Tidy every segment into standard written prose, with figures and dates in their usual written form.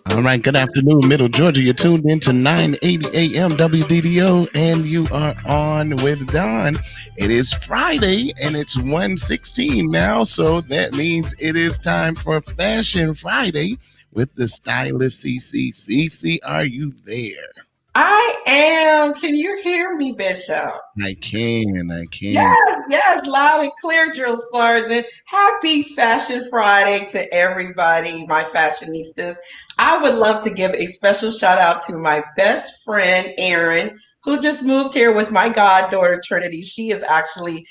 All right, good afternoon, Middle Georgia. You're tuned in to 980 AM WDDO, and you are on with Don. It is Friday, and it's 1:16 now, so that means it is time for Fashion Friday with the stylist Sisi. Sisi, are you there? I am. Can you hear me, Bishop? I can. Yes, loud and clear, Drill Sergeant. Happy Fashion Friday to everybody, my fashionistas. I would love to give a special shout out to my best friend, Erin, who just moved here with my goddaughter, Trinity. She is actually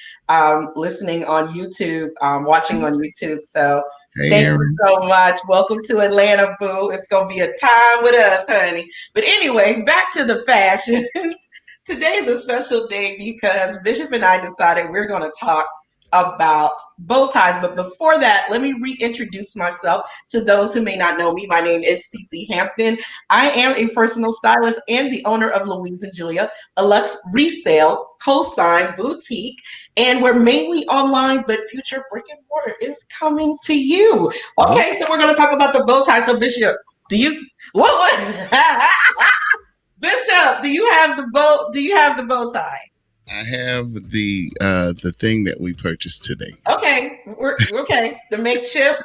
listening on YouTube, watching on YouTube. So Hey, thank you Aaron. so much. Welcome to Atlanta, boo. It's going to be a time with us, honey. But anyway, back to the fashions. Today is a special day because Bishop and I decided we're going to talk about bow ties. But before that, let me reintroduce myself to those who may not know me. My name is Cece Hampton. I am a personal stylist and the owner of Louise and Julia, a luxe resale cosign boutique. And we're mainly online, but future brick and mortar is coming to you. Okay, so we're going to talk about the bow tie. So, Bishop, do you what? Bishop, do you have the bow? Do you have the bow tie? I have the thing that we purchased today. Okay, we're okay. The makeshift.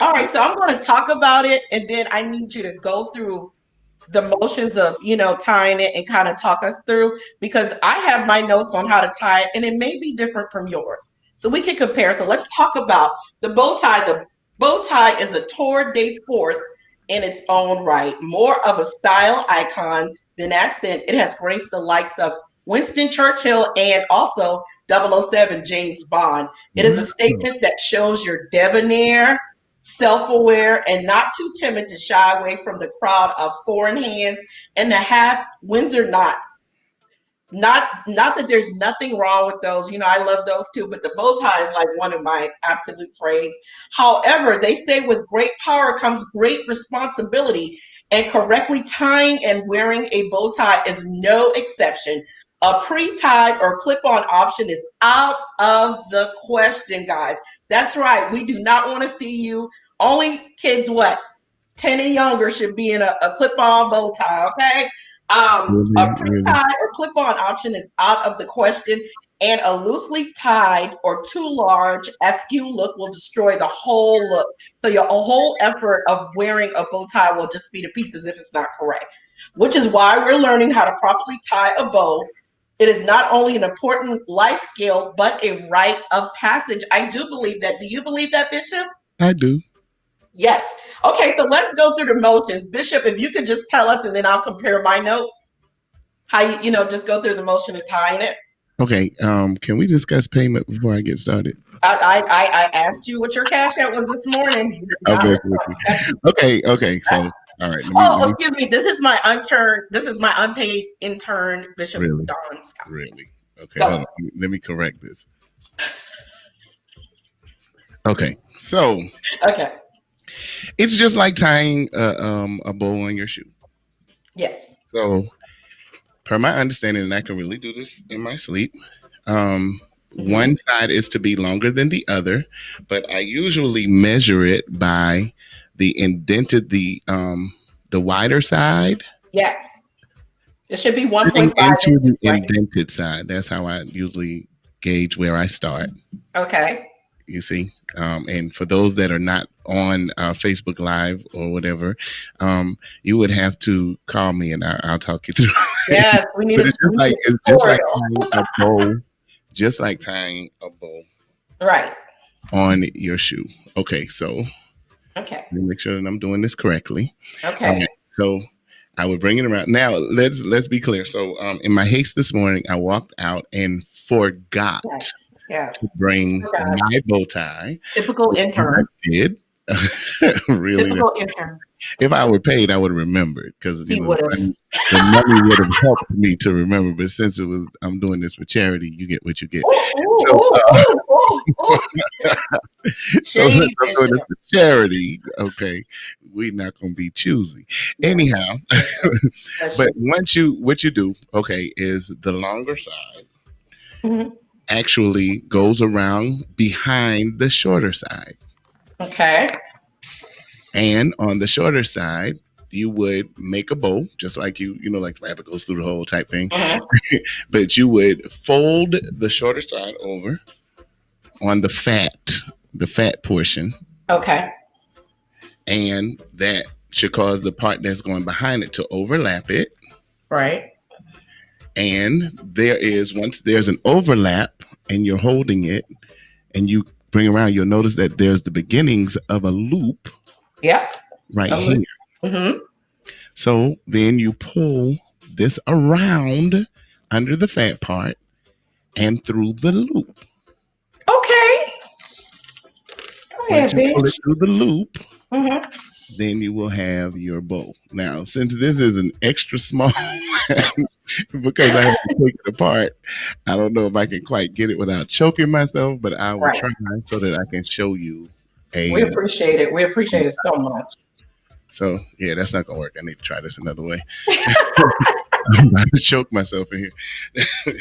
All right, so I'm going to talk about it, and then I need you to go through the motions of tying it and kind of talk us through because I have my notes on how to tie it, and it may be different from yours. So we can compare. So let's talk about the bow tie. The bow tie is a tour de force in its own right, more of a style icon than accent. It has graced the likes of Winston Churchill and also 007 James Bond. It is a statement that shows you're debonair, self-aware, and not too timid to shy away from the crowd of foreign hands and the half Windsor knot. Not that there's nothing wrong with those. I love those too, but the bow tie is like one of my absolute phrase. However, they say with great power comes great responsibility, and correctly tying and wearing a bow tie is no exception. A pre-tied or clip-on option is out of the question, guys. That's right. We do not want to see you. Only kids, 10 and younger should be in a clip-on bow tie, okay? A Really. pre-tie or clip-on option is out of the question, and a loosely tied or too large askew look will destroy the whole look. So your whole effort of wearing a bow tie will just be to pieces if it's not correct, which is why we're learning how to properly tie a bow. It is not only an important life skill, but a rite of passage. I do believe that. Do you believe that, Bishop? I do. Yes. Okay, so let's go through the motions. Bishop, if you could just tell us and then I'll compare my notes. How just go through the motion of tying it. Okay. Can we discuss payment before I get started? I asked you what your cash out was this morning. You did I'll not mess with respond. you. That's too- Okay. So, all right. Oh, excuse me. This is my unpaid intern, Bishop Really, Don Scott. really. Okay, hold Go. on. Let me correct this. Okay, so Okay. it's just like tying a bow on your shoe. Yes. So, per my understanding, and I can really do this in my sleep. Um, one side is to be longer than the other, but I usually measure it by the wider side. Yes. It should be Fitting 1.5 into the inches, right? indented side. That's how I usually gauge where I start. Okay. You see, and for those that are not on Facebook Live or whatever, you would have to call me and I'll talk you through. Yes, we need But a it's just like tutorial. tying a bow, just like tying a bow Right. on your shoe. Okay, so Okay. let me make sure that I'm doing this correctly. All Okay. right, so I would bring it around. Now let's be clear. So in my haste this morning, I walked out and forgot Yes. to Yes. bring Okay. my bow tie. Typical I intern. did. Really, Typical intern. if I were paid, I would remember it because He would have. the money would have helped me to remember. But since I'm doing this for charity, you get what you get. So, so since Shady I'm doing this Bishop. for charity, okay, we're not gonna be choosy. Anyhow, but what you do, okay, is the longer side Mhm. actually goes around behind the shorter side. Okay. And on the shorter side, you would make a bow, just like like the rabbit goes through the hole type thing. Mhm. But you would fold the shorter side over on the fat portion, Okay. and that should cause the part that's going behind it to overlap it. Right. And once there's an overlap and you're holding it and you bring around, you'll notice that there's the beginnings of a loop Yep. right A loop. here. Mm-hmm. So then you pull this around under the fat part and through the loop. Okay. Go Once ahead, you pull it bitch. through the loop, Mm-hmm. then you will have your bow. Now, since this is an extra small because I have to take it apart, I don't know if I can quite get it without choking myself, but I will Right. try so that I can show you We a. appreciate it. We appreciate it so much. So yeah, that's not gonna work. I need to try this another way. I'm about to choke myself in here.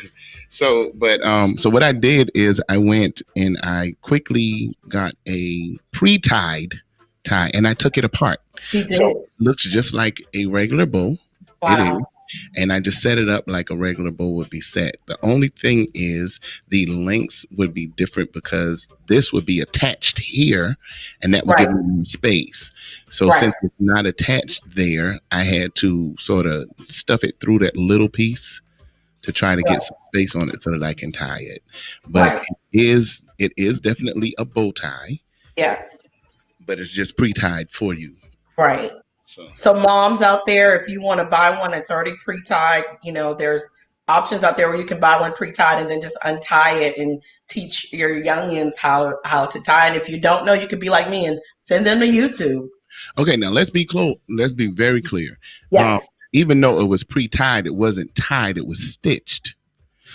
So what I did is I went and I quickly got a pre-tied tie and I took it apart. He So did. it looks just like a regular bow. It is. Wow. And I just set it up like a regular bow would be set. The only thing is the lengths would be different because this would be attached here and that would Right. give me more space. So Right. since it's not attached there, I had to sort of stuff it through that little piece to try to Right. get some space on it so that I can tie it. But Right. it is definitely a bow tie, Yes. but it's just pre-tied for you. Right. So So moms out there, if you want to buy one that's already pre-tied, there's options out there where you can buy one pre-tied and then just untie it and teach your youngins how to tie. And if you don't know, you could be like me and send them to YouTube. okay, now let's be close. Let's be very clear. Um, Yes. even though it was pre-tied, it wasn't tied. It was stitched.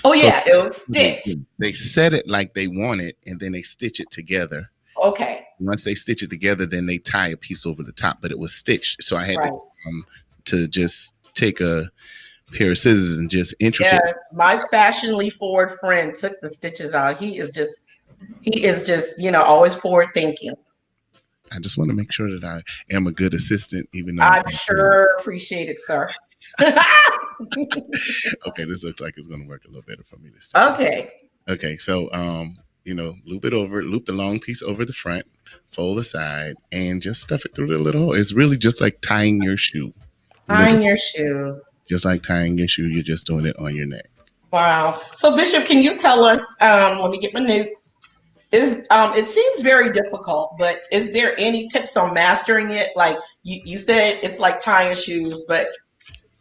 Oh So yeah, it was stitched. they set it like they want it, and then they stitch it together. Okay. Once they stitch it together, then they tie a piece over the top. But it was stitched, so I had Right. to just take a pair of scissors and just intricate. Yes. My fashionably forward friend took the stitches out. He is just always forward thinking. I just want to make sure that I am a good assistant, even though I sure appreciate it, sir. okay, this looks like it's going to work a little better for me this time. Okay. Okay, so loop it over, loop the long piece over the front, fold the side, and just stuff it through the little hole. It's really just like tying your shoe. Tying your shoes. Just like tying your shoe, you're just doing it on your neck. Wow. So Bishop, can you tell us, let me get my notes. It seems very difficult, but is there any tips on mastering it? Like you said it's like tying shoes, but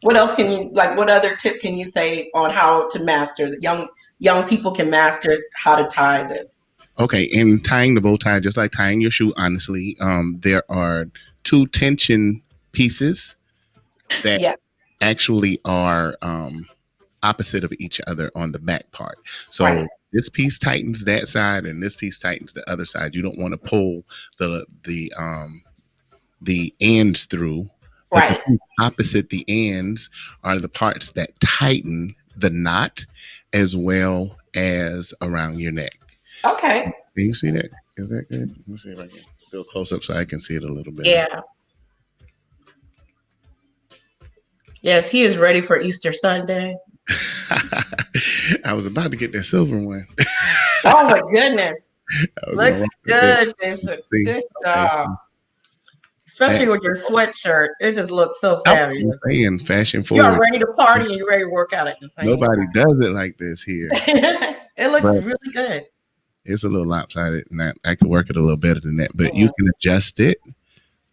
what else what other tip can you say on how to master that young people can master how to tie this? Okay, in tying the bow tie, just like tying your shoe, honestly, there are two tension pieces that Yeah. actually are opposite of each other on the back part. So Right. this piece tightens that side, and this piece tightens the other side. You don't want to pull the ends through, but Right. the opposite the ends are the parts that tighten the knot as well as around your neck. Okay. Can you see that? Is that good? Let me see if I can do a close up so I can see it a little bit. Yeah. Yes, he is ready for Easter Sunday. I was about to get that silver one. Oh my goodness. I was Looks gonna rock with good, Bishop. See? Good Okay. job. Especially with your sweatshirt. It just looks so I'm fabulous. saying fashion You are forward. ready to party and you're ready to work out at the same Nobody does it like this here. time. It looks But really good. it's a little lopsided, and I could work it a little better than that. But you Mhm. can adjust it.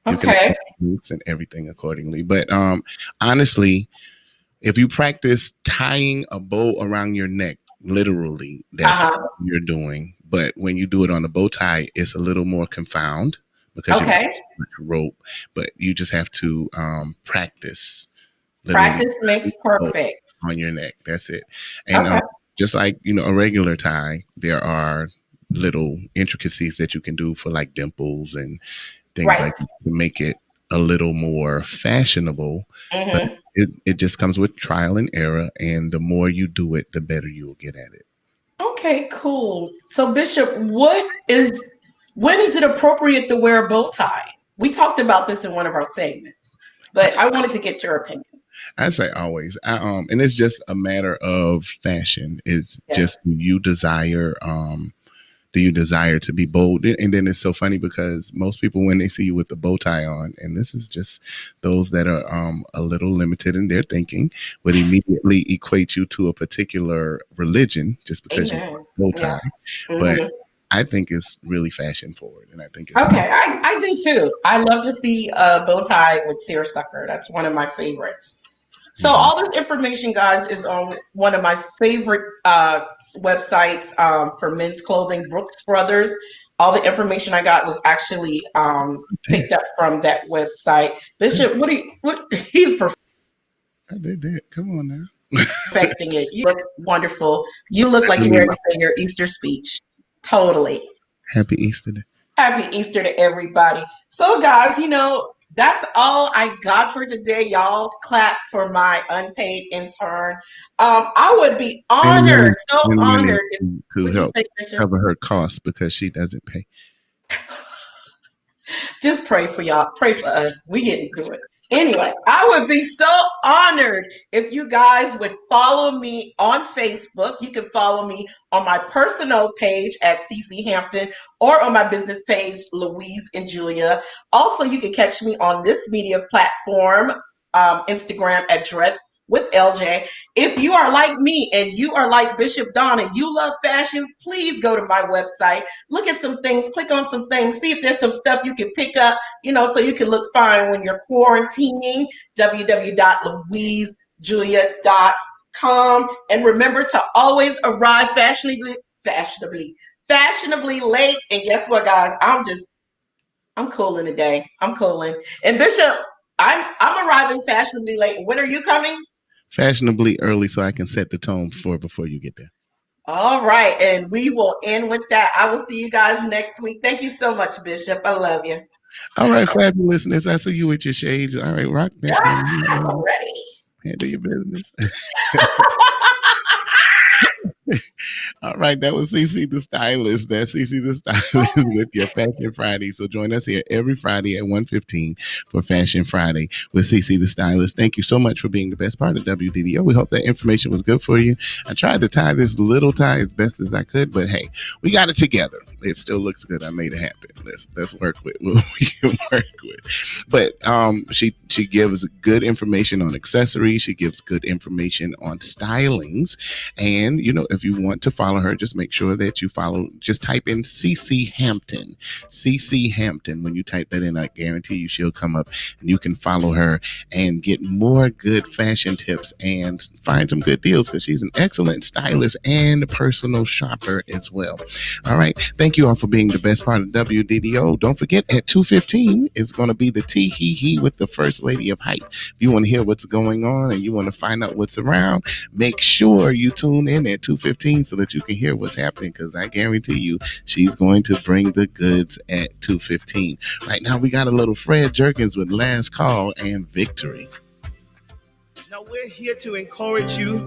You can Okay. adjust the loops and everything accordingly. But honestly, if you practice tying a bow around your neck, literally, that's Uh-huh. what you're doing. But when you do it on a bow tie, it's a little more confound because you have Okay. too much rope. But you just have to practice literally Practice makes perfect. on your neck. That's it. And Okay. just like a regular tie, there are little intricacies that you can do for like dimples and things Right. like that to make it a little more fashionable. But Hmm. it just comes with trial and error, and the more you do it, the better you will get at it. Okay, cool. So Bishop, what is When is it appropriate to wear a bow tie? We talked about this in one of our segments, but I wanted to get your opinion. I say always. And it's just a matter of fashion. It's just Yes. do you desire to be bold? And then it's so funny because most people, when they see you with the bow tie on, and this is just those that are a little limited in their thinking, would immediately equate you to a particular religion just because you wear Amen. a bow Yeah. tie. But Mhm. I think it's really fashion forward, and I think it's Okay, I do too. I love to see a bow tie with seersucker. That's one of my favorites. So mhm. all this information, guys, is on one of my favorite websites for men's clothing, Brooks Brothers. All the information I got was actually Damn, picked up from that website. Bishop, what do you? What he's I did that. Come on now. perfecting it. You look wonderful. You look like Sending you're me ready my to say your Easter speech. Totally. happy Easter Day. Happy Easter to everybody. So, guys, that's all I got for today. Y'all clap for my unpaid intern. I would be And honored, money, so and money honored. If, to would you help say, Bishop? cover her costs because she doesn't pay. Just pray for y'all. Pray for us. We get to do it. Anyway, I would be so honored if you guys would follow me on Facebook. You can follow me on my personal page at Sisi Hampton or on my business page, Louise and Julia. Also, you can catch me on this media platform, Instagram at Dress with LJ. If you are like me and you are like Bishop Don and you love fashions, please go to my website, look at some things, click on some things, see if there's some stuff you can pick up, so you can look fine when you're quarantining. www.louisejulia.com. And remember to always arrive fashionably late. And guess what, guys? I'm cooling today. I'm cooling. And Bishop, I'm arriving fashionably late. When are you coming? Fashionably early so I can set the tone for before you get there. All right, and we will end with that. I will see you guys next week. Thank you so much, Bishop. I love you. All right, fabulous listeners. I see you with your shades. All right, rock that. Yes, already. Handle your business. All right, that was Cece the Stylist. That's Cece the Stylist with your Fashion Friday. So join us here every Friday at 1:15 for Fashion Friday with Cece the Stylist. Thank you so much for being the best part of WDDO. We hope that information was good for you. I tried to tie this little tie as best as I could, but hey, we got it together. It still looks good. I made it happen. Let's work with what we can work with. But she gives good information on accessories. She gives good information on stylings. And, if you want to follow her, just make sure that you just type in CC Hampton. CC Hampton. When you type that in, I guarantee you she'll come up and you can follow her and get more good fashion tips and find some good deals because she's an excellent stylist and personal shopper as well. All right. Thank you all for being the best part of WDDO. Don't forget at 2:15 is going to be the Tee Hee Hee with the First Lady of Hype. If you want to hear what's going on and you want to find out what's around, make sure you tune in at 2:15 so that you can hear what's happening because I guarantee you she's going to bring the goods at 2:15. Right now we got a little Fred Jerkins with Last Call and Victory. Now we're here to encourage you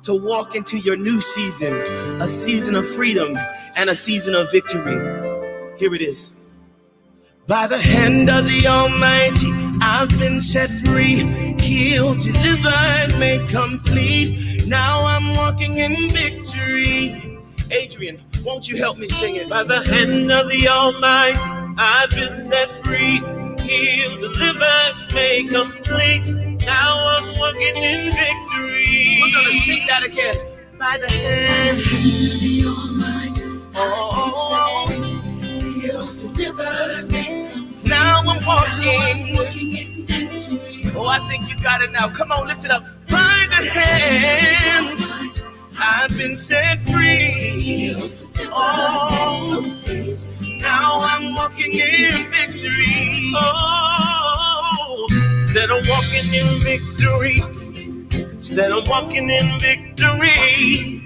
to walk into your new season, a season of freedom and a season of victory. Here it is. By the hand of the Almighty, I've been set free, healed, delivered, made complete. Now I'm walking in victory. Adrian, won't you help me sing it? By the hand of the Almighty, I've been set free, healed, delivered, made complete. Now I'm walking in victory. We're gonna sing that again. By the hand of the Almighty, I've been set free, healed, delivered, made complete. Now I'm walking in victory. Oh, I think you got it now. Come on, lift it up. By the hand, I've been set free. Oh, now I'm walking in victory. Oh, said I'm walking in victory. Said I'm walking in victory.